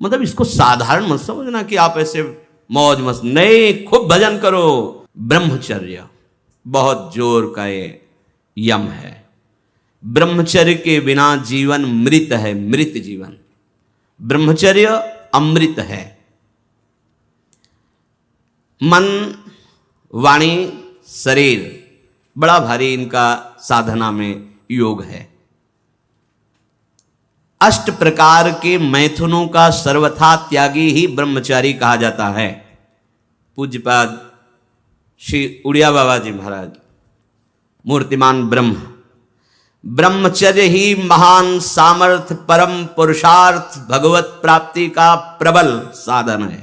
मतलब इसको साधारण मत समझना कि आप ऐसे मौज मस्त, नहीं, खूब भजन करो। ब्रह्मचर्य बहुत जोर का ये यम है। ब्रह्मचर्य के बिना जीवन मृत है, मृत जीवन। ब्रह्मचर्य अमृत है। मन, वाणी, शरीर बड़ा भारी इनका साधना में योग है। 8 प्रकार के मैथुनों का सर्वथा त्यागी ही ब्रह्मचारी कहा जाता है। पूज्यपाद श्री उड़िया बाबा जी महाराज, मूर्तिमान ब्रह्म, ब्रह्मचर्य ही महान सामर्थ्य, परम पुरुषार्थ, भगवत प्राप्ति का प्रबल साधन है।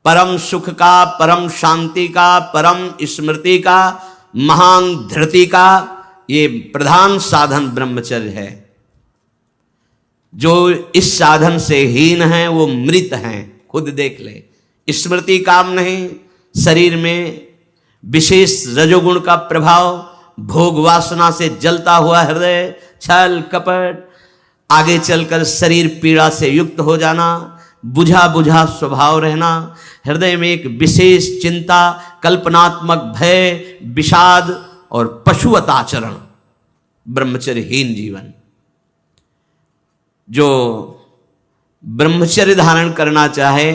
परम सुख का, परम शांति का, परम स्मृति का, महान धृति का ये प्रधान साधन ब्रह्मचर्य है। जो इस साधन से हीन है वो मृत हैं, खुद देख ले। स्मृति काम नहीं, शरीर में विशेष रजोगुण का प्रभाव, भोग वासना से जलता हुआ हृदय, छल कपट, आगे चलकर शरीर पीड़ा से युक्त हो जाना, बुझा बुझा स्वभाव रहना, हृदय में एक विशेष चिंता, कल्पनात्मक भय, विषाद और पशुवत आचरण, ब्रह्मचर्यहीन जीवन। जो ब्रह्मचर्य धारण करना चाहे,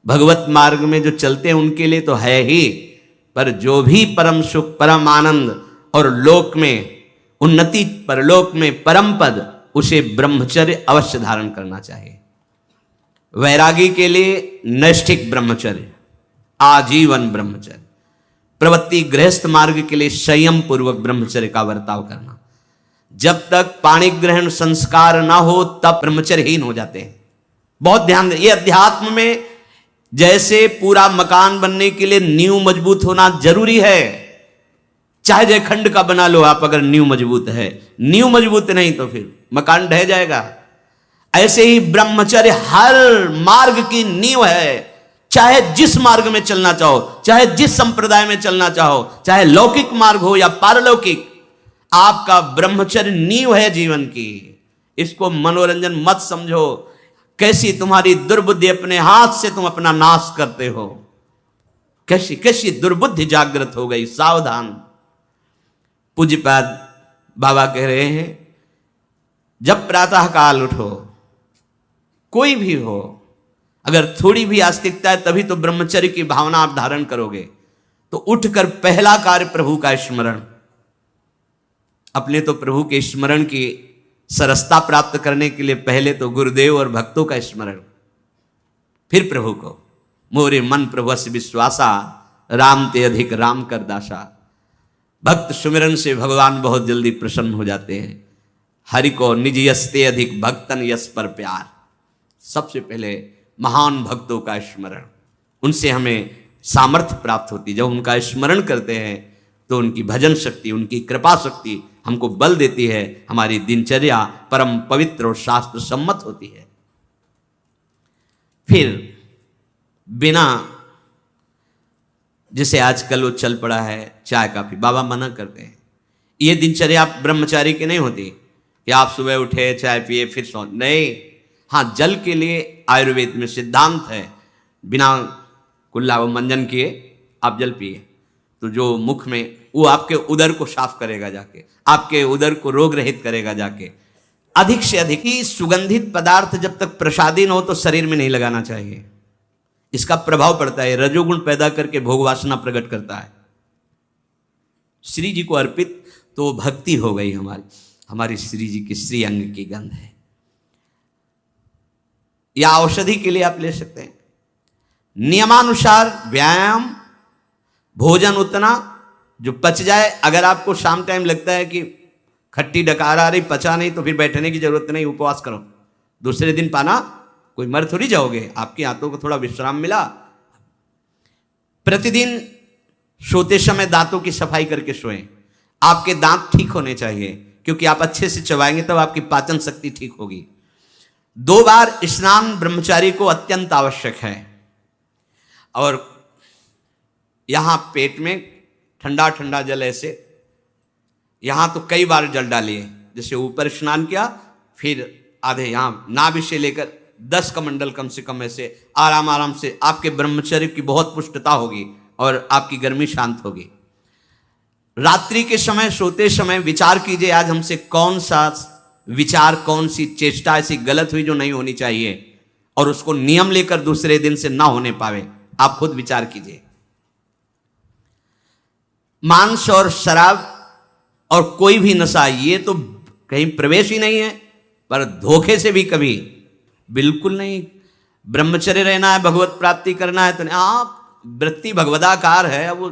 भगवत मार्ग में जो चलते हैं उनके लिए तो है ही, पर जो भी परम सुख, परम आनंद और लोक में उन्नति, परलोक में परम पद, उसे ब्रह्मचर्य अवश्य धारण करना चाहिए। वैरागी के लिए नैष्ठिक ब्रह्मचर्य, आजीवन ब्रह्मचर्य। प्रवृत्ति गृहस्थ मार्ग के लिए संयम पूर्वक ब्रह्मचर्य का बर्ताव करना। जब तक पाणी ग्रहण संस्कार ना हो तब ब्रह्मचर्यहीन हो जाते हैं। बहुत ध्यान दें, ये अध्यात्म में जैसे पूरा मकान बनने के लिए नींव मजबूत होना जरूरी है, चाहे जयखंड का बना लो आप, अगर नींव मजबूत है, नींव मजबूत नहीं तो फिर मकान ढह जाएगा। ऐसे ही ब्रह्मचर्य हर मार्ग की नींव है। चाहे जिस मार्ग में चलना चाहो, चाहे जिस संप्रदाय में चलना चाहो, चाहे लौकिक मार्ग हो या पारलौकिक, आपका ब्रह्मचर्य नींव है जीवन की। इसको मनोरंजन मत समझो। कैसी तुम्हारी दुर्बुद्धि, अपने हाथ से तुम अपना नाश करते हो। कैसी कैसी दुर्बुद्धि जागृत हो गई, सावधान। पूज्यपाद बाबा कह रहे हैं, जब प्रातः काल उठो, कोई भी हो, अगर थोड़ी भी आस्तिकता है तभी तो ब्रह्मचर्य की भावना आप धारण करोगे। तो उठकर पहला कार्य प्रभु का स्मरण। अपने तो प्रभु के स्मरण की सरसता प्राप्त करने के लिए पहले तो गुरुदेव और भक्तों का स्मरण, फिर प्रभु को। मोरे मन प्रभुस्य विश्वासा, राम ते अधिक राम कर दासा। भक्त सुमिरन से भगवान बहुत जल्दी प्रसन्न हो जाते हैं। हरि को निज यस्ते अधिक भक्तन यस पर प्यार। सबसे पहले महान भक्तों का स्मरण, उनसे हमें सामर्थ्य प्राप्त होती। जब उनका स्मरण करते हैं तो उनकी भजन शक्ति, उनकी कृपा शक्ति हमको बल देती है। हमारी दिनचर्या परम पवित्र और शास्त्र सम्मत होती है। फिर बिना, जैसे आजकल वो चल पड़ा है चाय काफी, बाबा मना करते हैं। ये दिनचर्या ब्रह्मचारी की नहीं होती कि आप सुबह उठे, चाय पिए, फिर सो, नहीं। हाँ, जल के लिए आयुर्वेद में सिद्धांत है, बिना कुल्ला व मंजन किए आप जल पिए तो जो मुख में, वो आपके उदर को साफ करेगा जाके, आपके उदर को रोग रहित करेगा जाके। अधिक से अधिक ही सुगंधित पदार्थ जब तक प्रसादी न हो तो शरीर में नहीं लगाना चाहिए। इसका प्रभाव पड़ता है, रजोगुण पैदा करके भोग वासना प्रकट करता है। श्री जी को अर्पित तो भक्ति हो गई हमारी श्री जी की श्री अंग की गंध है। या औषधि के लिए आप ले सकते हैं। नियमानुसार व्यायाम, भोजन उतना जो पच जाए। अगर आपको शाम टाइम लगता है कि खट्टी डकार आ रही, पचा नहीं, तो फिर बैठने की जरूरत नहीं, उपवास करो। दूसरे दिन पाना, कोई मर थोड़ी जाओगे, आपके हाथों को थोड़ा विश्राम मिला। प्रतिदिन सोते समय दांतों की सफाई करके सोएं। आपके दांत ठीक होने चाहिए, क्योंकि आप अच्छे से चबाएंगे तब आपकी पाचन शक्ति ठीक होगी। 2 बार स्नान ब्रह्मचारी को अत्यंत आवश्यक है। और यहां पेट में ठंडा ठंडा जल, ऐसे यहां तो कई बार जल डालिए। जैसे ऊपर स्नान किया, फिर आधे यहाँ नाभि से लेकर 10 कमंडल कम से कम ऐसे आराम आराम से आपके ब्रह्मचर्य की बहुत पुष्टता होगी और आपकी गर्मी शांत होगी। रात्रि के समय सोते समय विचार कीजिए आज हमसे कौन सा विचार, कौन सी चेष्टा ऐसी गलत हुई जो नहीं होनी चाहिए और उसको नियम लेकर दूसरे दिन से ना होने पावे। आप खुद विचार कीजिए। मांस और शराब और कोई भी नशा ये तो कहीं प्रवेश ही नहीं है, पर धोखे से भी कभी बिल्कुल नहीं। ब्रह्मचर्य रहना है, भगवत प्राप्ति करना है तो आप वृत्ति भगवदाकार है। अब वो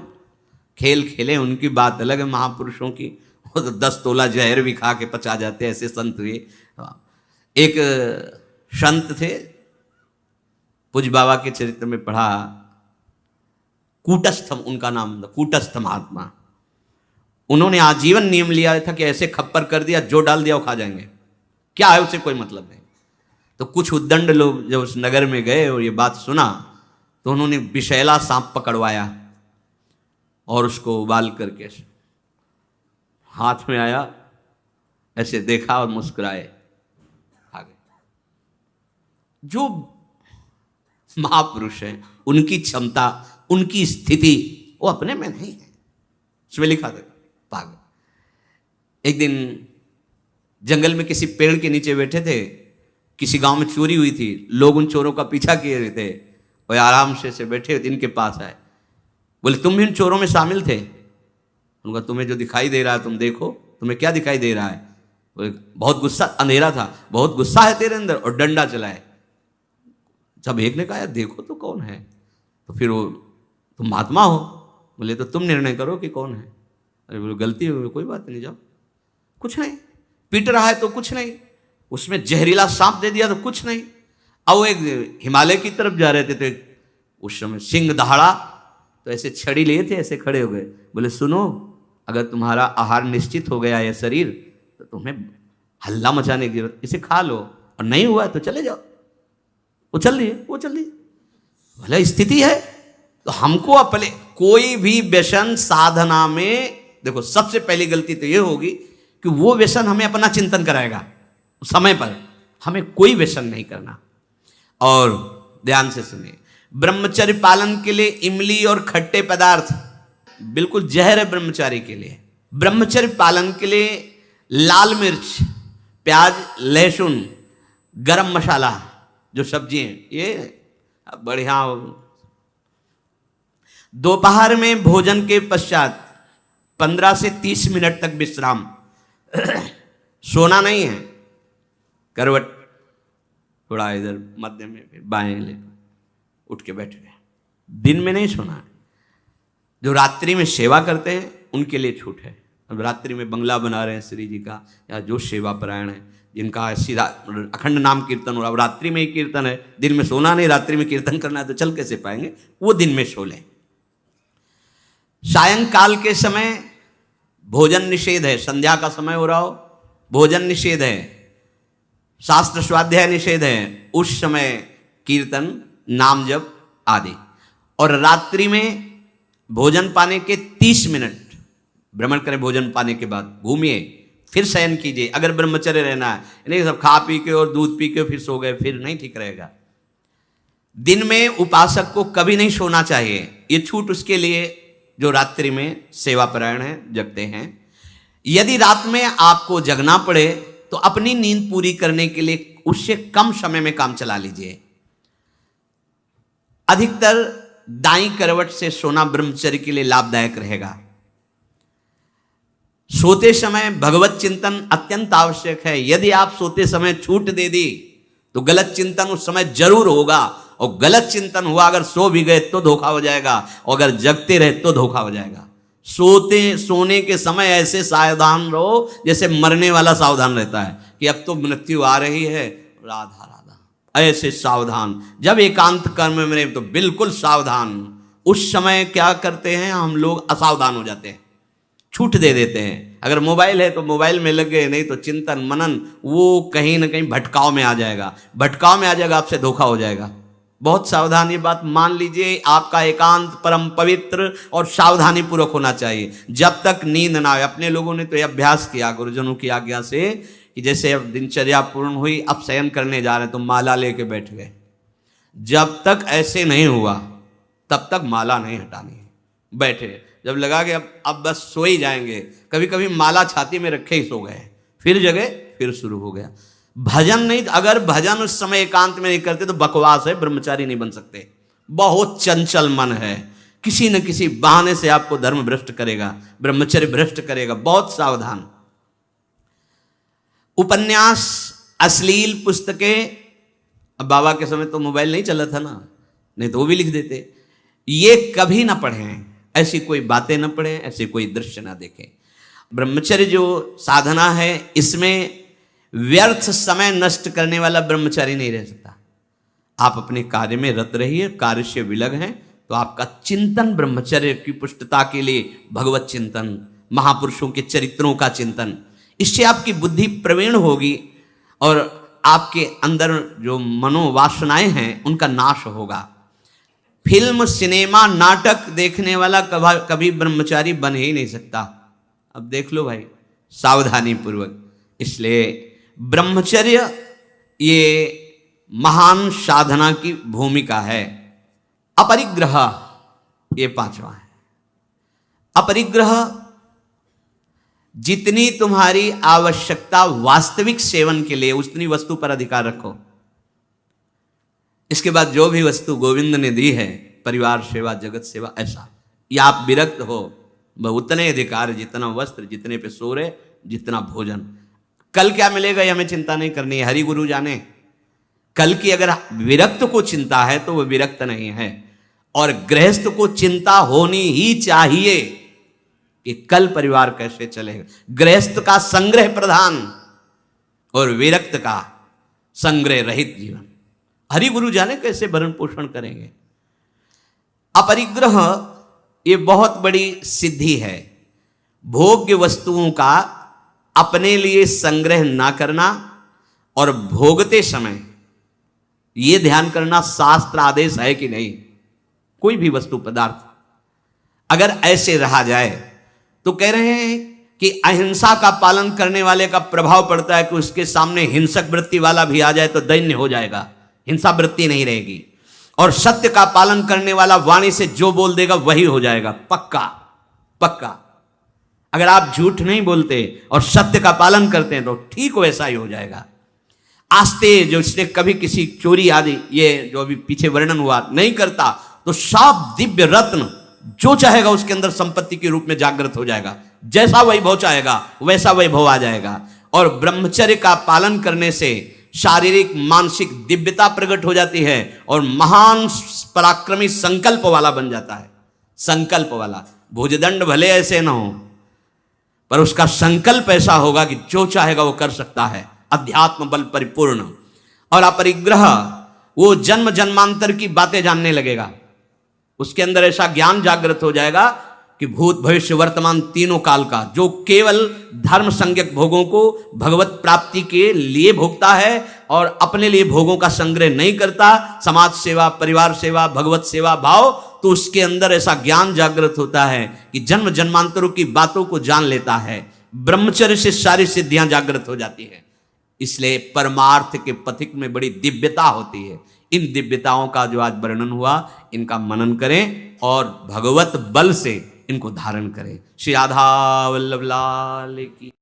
खेल खेले उनकी बात अलग है, महापुरुषों की वो तो 10 तोला जहर भी खा के पचा जाते हैं, ऐसे संत हुए। एक संत थे, पूज्य बाबा के चरित्र में पढ़ा, कूटस्थ उनका नाम था, कूटस्थ महात्मा। उन्होंने आजीवन नियम लिया था कि ऐसे खप्पर कर दिया, जो डाल दिया वो खा जाएंगे, क्या है उससे कोई मतलब नहीं। तो कुछ उद्दंड लोग जब उस नगर में गए और ये बात सुना तो उन्होंने विषैला सांप पकड़वाया और उसको उबाल करके हाथ में आया, ऐसे देखा और मुस्कुराए, खा गए। जो महापुरुष है उनकी क्षमता, उनकी स्थिति वो अपने में नहीं है। उसमें लिखा था पागल। एक दिन जंगल में किसी पेड़ के नीचे बैठे थे, किसी गांव में चोरी हुई थी, लोग उन चोरों का पीछा किए रहे थे, वो आराम से बैठे इनके पास आए, बोले तुम भी उन चोरों में शामिल थे? उनका तुम्हें जो दिखाई दे रहा है तुम देखो, तुम्हें क्या दिखाई दे रहा है? बोले बहुत गुस्सा, अंधेरा था, बहुत गुस्सा है तेरे अंदर, और डंडा चलाए। जब एक ने कहा देखो तो कौन है, तो फिर वो तुम महात्मा हो? बोले तो तुम निर्णय करो कि कौन है। अरे बोले गलती हो, कोई बात नहीं, जाओ। कुछ नहीं, पीट रहा है तो कुछ नहीं, उसमें जहरीला सांप दे दिया तो कुछ नहीं। अब वो एक हिमालय की तरफ जा रहे थे तो उस समय सिंह दहाड़ा, तो ऐसे छड़ी लिए थे, ऐसे खड़े हो गए, बोले सुनो, अगर तुम्हारा आहार निश्चित हो गया है शरीर तो तुम्हें हल्ला मचाने की जरूरत, इसे खा लो, और नहीं हुआ तो चले जाओ। वो चल दिए। भले स्थिति है तो हमको अपने कोई भी व्यसन साधना में, देखो सबसे पहली गलती तो ये होगी कि वो व्यसन हमें अपना चिंतन कराएगा समय पर, हमें कोई व्यसन नहीं करना। और ध्यान से सुनिए, ब्रह्मचर्य पालन के लिए इमली और खट्टे पदार्थ बिल्कुल जहर है ब्रह्मचारी के लिए। ब्रह्मचर्य पालन के लिए लाल मिर्च, प्याज, लहसुन, गरम मसाला, जो सब्जी हैं ये बढ़िया। दोपहर में भोजन के पश्चात 15 से 30 मिनट तक विश्राम। सोना नहीं है, करवट थोड़ा इधर मध्य में, फिर बाएं ले उठ के बैठ गए। दिन में नहीं सोना है। जो रात्रि में सेवा करते हैं उनके लिए छूट है। अब रात्रि में बंगला बना रहे हैं श्री जी का, या जो सेवा परायण है, जिनका सीधा अखंड नाम कीर्तन हो रहा, अब रात्रि में ही कीर्तन है, दिन में सोना नहीं, रात्रि में कीर्तन करना है तो चल कैसे पाएंगे, वो दिन में सो लें। सायंकाल के समय भोजन निषेध है, संध्या का समय हो रहा हो, भोजन निषेध है, शास्त्र स्वाध्याय निषेध है, उस समय कीर्तन, नाम जप आदि। और रात्रि में भोजन पाने के 30 मिनट भ्रमण करें, भोजन पाने के बाद घूमिए, फिर शयन कीजिए। अगर ब्रह्मचर्य रहना है, नहीं सब खा पी के और दूध पी के फिर सो गए, फिर नहीं ठीक रहेगा। दिन में उपासक को कभी नहीं सोना चाहिए, ये छूट उसके लिए जो रात्रि में सेवा परायण है, जगते हैं। यदि रात में आपको जगना पड़े तो अपनी नींद पूरी करने के लिए उससे कम समय में काम चला लीजिए। अधिकतर दाईं करवट से सोना ब्रह्मचर्य के लिए लाभदायक रहेगा। सोते समय भगवत चिंतन अत्यंत आवश्यक है। यदि आप सोते समय छूट दे दी तो गलत चिंतन उस समय जरूर होगा, और गलत चिंतन हुआ अगर सो भी गए तो धोखा हो जाएगा, और अगर जगते रहे तो धोखा हो जाएगा। सोने के समय ऐसे सावधान रहो जैसे मरने वाला सावधान रहता है कि अब तो मृत्यु आ रही है, राधा राधा, ऐसे सावधान। जब एकांत कर्म में तो बिल्कुल सावधान। उस समय क्या करते हैं हम लोग, असावधान हो जाते हैं, छूट दे देते हैं। अगर मोबाइल है तो मोबाइल में लग गए, नहीं तो चिंतन मनन वो कहीं ना कहीं भटकाव में आ जाएगा, भटकाव में आ जाएगा, आपसे धोखा हो जाएगा। बहुत सावधान, ये बात मान लीजिए। आपका एकांत परम पवित्र और सावधानी पूर्वक होना चाहिए जब तक नींद ना आए। अपने लोगों ने तो ये अभ्यास किया गुरुजनों की आज्ञा से कि जैसे अब दिनचर्या पूर्ण हुई, अब शयन करने जा रहे हैं तो माला लेके बैठ गए। जब तक ऐसे नहीं हुआ तब तक माला नहीं हटानी है। बैठे, जब लगा कि अब बस सो ही जाएंगे, कभी कभी माला छाती में रखे ही सो गए, फिर जगह फिर शुरू हो गया। भजन नहीं, अगर भजन उस समय एकांत में नहीं करते तो बकवास है, ब्रह्मचारी नहीं बन सकते। बहुत चंचल मन है, किसी न किसी बहाने से आपको धर्म भ्रष्ट करेगा, ब्रह्मचर्य भ्रष्ट करेगा, बहुत सावधान। उपन्यास, अश्लील पुस्तकें, अब बाबा के समय तो मोबाइल नहीं चला था ना, नहीं तो वो भी लिख देते। ये कभी ना पढ़ें, ऐसी कोई बातें ना पढ़ें, ऐसे कोई दृश्य ना देखें। ब्रह्मचर्य जो साधना है, इसमें व्यर्थ समय नष्ट करने वाला ब्रह्मचारी नहीं रह सकता। आप अपने कार्य में रत रहिए, कार्य से विलग हैं तो आपका चिंतन ब्रह्मचर्य की पुष्टता के लिए, भगवत चिंतन, महापुरुषों के चरित्रों का चिंतन, इससे आपकी बुद्धि प्रवीण होगी और आपके अंदर जो मनोवासनाएं हैं उनका नाश होगा। फिल्म, सिनेमा, नाटक देखने वाला कभी ब्रह्मचारी बन ही नहीं सकता। अब देख लो भाई, सावधानी पूर्वक। इसलिए ब्रह्मचर्य ये महान साधना की भूमिका है। अपरिग्रह, ये पांचवा है। अपरिग्रह, जितनी तुम्हारी आवश्यकता वास्तविक सेवन के लिए, उतनी वस्तु पर अधिकार रखो। इसके बाद जो भी वस्तु गोविंद ने दी है, परिवार सेवा, जगत सेवा, ऐसा, या आप विरक्त हो, वह उतने अधिकार, जितना वस्त्र, जितने पे सो रहे, जितना भोजन। कल क्या मिलेगा ये हमें चिंता नहीं करनी है, हरि गुरु जाने। कल की अगर विरक्त को चिंता है तो वह विरक्त नहीं है, और गृहस्थ को चिंता होनी ही चाहिए कि कल परिवार कैसे चलेगा। गृहस्थ का संग्रह प्रधान और विरक्त का संग्रह रहित जीवन। हरि गुरु जाने कैसे भरण पोषण करेंगे। अपरिग्रह ये बहुत बड़ी सिद्धि है। भोग्य वस्तुओं का अपने लिए संग्रह ना करना और भोगते समय ये ध्यान करना शास्त्र आदेश है कि नहीं। कोई भी वस्तु पदार्थ अगर ऐसे रहा जाए तो कह रहे हैं कि अहिंसा का पालन करने वाले का प्रभाव पड़ता है कि उसके सामने हिंसक वृत्ति वाला भी आ जाए तो दैन्य हो जाएगा, हिंसा वृत्ति नहीं रहेगी। और सत्य का पालन करने वाला वाणी से जो बोल देगा वही हो जाएगा, पक्का पक्का। अगर आप झूठ नहीं बोलते और सत्य का पालन करते हैं तो ठीक वैसा ही हो जाएगा। आस्ते जो इसने कभी किसी चोरी आदि, ये जो अभी पीछे वर्णन हुआ, नहीं करता तो साफ दिव्य रत्न जो चाहेगा उसके अंदर संपत्ति के रूप में जागृत हो जाएगा। जैसा वैभव चाहेगा वैसा वैभव आ जाएगा। और ब्रह्मचर्य का पालन करने से शारीरिक मानसिक दिव्यता प्रकट हो जाती है और महान पराक्रमी संकल्प वाला बन जाता है। संकल्प वाला, भुजदंड भले ऐसे ना हो पर उसका संकल्प ऐसा होगा कि जो चाहेगा वो कर सकता है, अध्यात्म बल परिपूर्ण। और अपरिग्रह, वो जन्म जन्मांतर की बातें जानने लगेगा। उसके अंदर ऐसा ज्ञान जागृत हो जाएगा कि भूत भविष्य वर्तमान तीनों काल का, जो केवल धर्म संज्ञक भोगों को भगवत प्राप्ति के लिए भोगता है और अपने लिए भोगों का संग्रह नहीं करता, समाज सेवा, परिवार सेवा, भगवत सेवा भाव, तो उसके अंदर ऐसा ज्ञान जागृत होता है कि जन्म जन्मांतरों की बातों को जान लेता है। ब्रह्मचर्य से सारी सिद्धियां जागृत हो जाती है। इसलिए परमार्थ के पथिक में बड़ी दिव्यता होती है। इन दिव्यताओं का जो आज वर्णन हुआ, इनका मनन करें और भगवत बल से इनको धारण करें। श्री राधा वल्लभ लाल की।